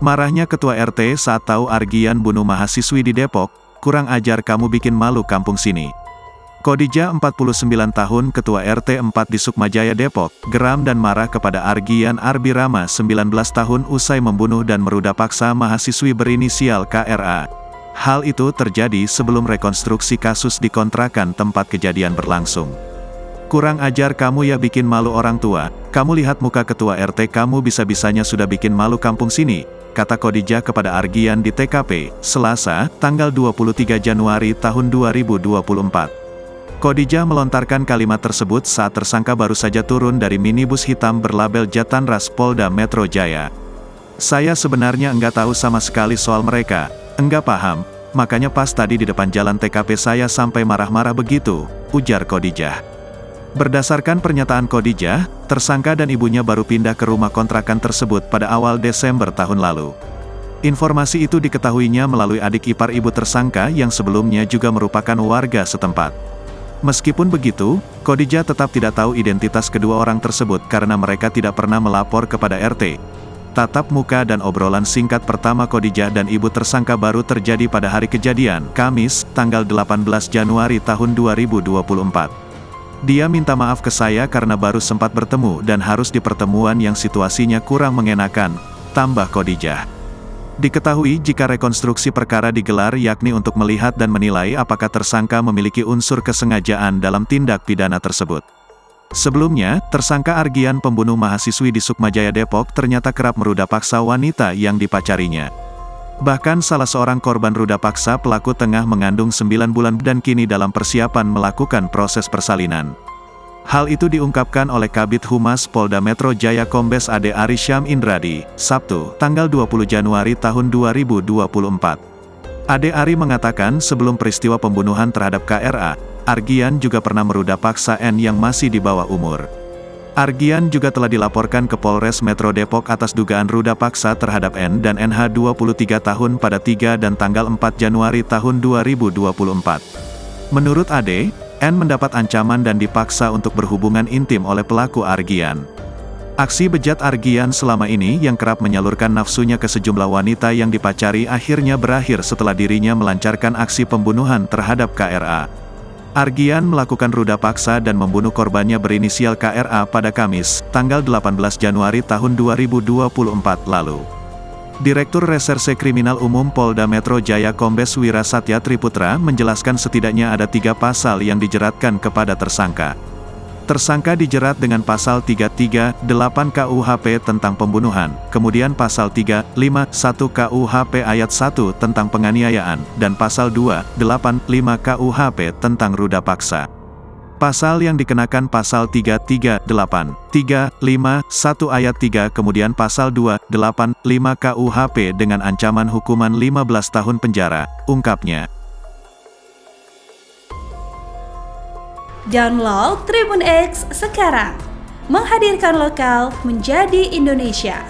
Marahnya ketua RT saat tahu Argian bunuh mahasiswi di Depok, kurang ajar kamu bikin malu kampung sini. Khadijah 49 tahun ketua RT 4 di Sukmajaya Depok, geram dan marah kepada Argian Arbirama 19 tahun usai membunuh dan meruda paksa mahasiswi berinisial KRA. Hal itu terjadi sebelum rekonstruksi kasus di kontrakan tempat kejadian berlangsung. Kurang ajar kamu ya bikin malu orang tua, kamu lihat muka ketua RT kamu bisa-bisanya sudah bikin malu kampung sini, kata Khadijah kepada Argian di TKP, Selasa, tanggal 23 Januari tahun 2024. Khadijah melontarkan kalimat tersebut saat tersangka baru saja turun dari minibus hitam berlabel Jatanras Polda Metro Jaya. Saya sebenarnya enggak tahu sama sekali soal mereka, enggak paham, makanya pas tadi di depan jalan TKP saya sampai marah-marah begitu, ujar Khadijah. Berdasarkan pernyataan Khadijah, tersangka dan ibunya baru pindah ke rumah kontrakan tersebut pada awal Desember tahun lalu. Informasi itu diketahuinya melalui adik ipar ibu tersangka yang sebelumnya juga merupakan warga setempat. Meskipun begitu, Khadijah tetap tidak tahu identitas kedua orang tersebut karena mereka tidak pernah melapor kepada RT. Tatap muka dan obrolan singkat pertama Khadijah dan ibu tersangka baru terjadi pada hari kejadian, Kamis, tanggal 18 Januari tahun 2024. Dia minta maaf ke saya karena baru sempat bertemu dan harus di pertemuan yang situasinya kurang mengenakan, tambah Khadijah. Diketahui jika rekonstruksi perkara digelar yakni untuk melihat dan menilai apakah tersangka memiliki unsur kesengajaan dalam tindak pidana tersebut. Sebelumnya, tersangka Argian pembunuh mahasiswi di Sukmajaya Depok ternyata kerap meruda paksa wanita yang dipacarinya. Bahkan salah seorang korban ruda paksa pelaku tengah mengandung 9 bulan dan kini dalam persiapan melakukan proses persalinan. Hal itu diungkapkan oleh Kabid Humas Polda Metro Jaya Kombes Ade Ari Syam Indradi, Sabtu, tanggal 20 Januari tahun 2024. Ade Ari mengatakan sebelum peristiwa pembunuhan terhadap KRA, Argian juga pernah meruda paksa N yang masih di bawah umur. Argian juga telah dilaporkan ke Polres Metro Depok atas dugaan ruda paksa terhadap N dan NH 23 tahun pada 3 dan tanggal 4 Januari tahun 2024. Menurut Ade, N mendapat ancaman dan dipaksa untuk berhubungan intim oleh pelaku Argian. Aksi bejat Argian selama ini yang kerap menyalurkan nafsunya ke sejumlah wanita yang dipacari akhirnya berakhir setelah dirinya melancarkan aksi pembunuhan terhadap KRA. Argian melakukan ruda paksa dan membunuh korbannya berinisial KRA pada Kamis, tanggal 18 Januari tahun 2024 lalu. Direktur Reserse Kriminal Umum Polda Metro Jaya Kombes Wira Satya Triputra menjelaskan setidaknya ada 3 pasal yang dijeratkan kepada tersangka. Tersangka dijerat dengan pasal 338 KUHP tentang pembunuhan, kemudian pasal 351 KUHP ayat 1 tentang penganiayaan, dan pasal 285 KUHP tentang ruda paksa. Pasal yang dikenakan pasal 338, 351 ayat 3 kemudian pasal 285 KUHP dengan ancaman hukuman 15 tahun penjara, ungkapnya. Download Tribun X sekarang, menghadirkan lokal menjadi Indonesia.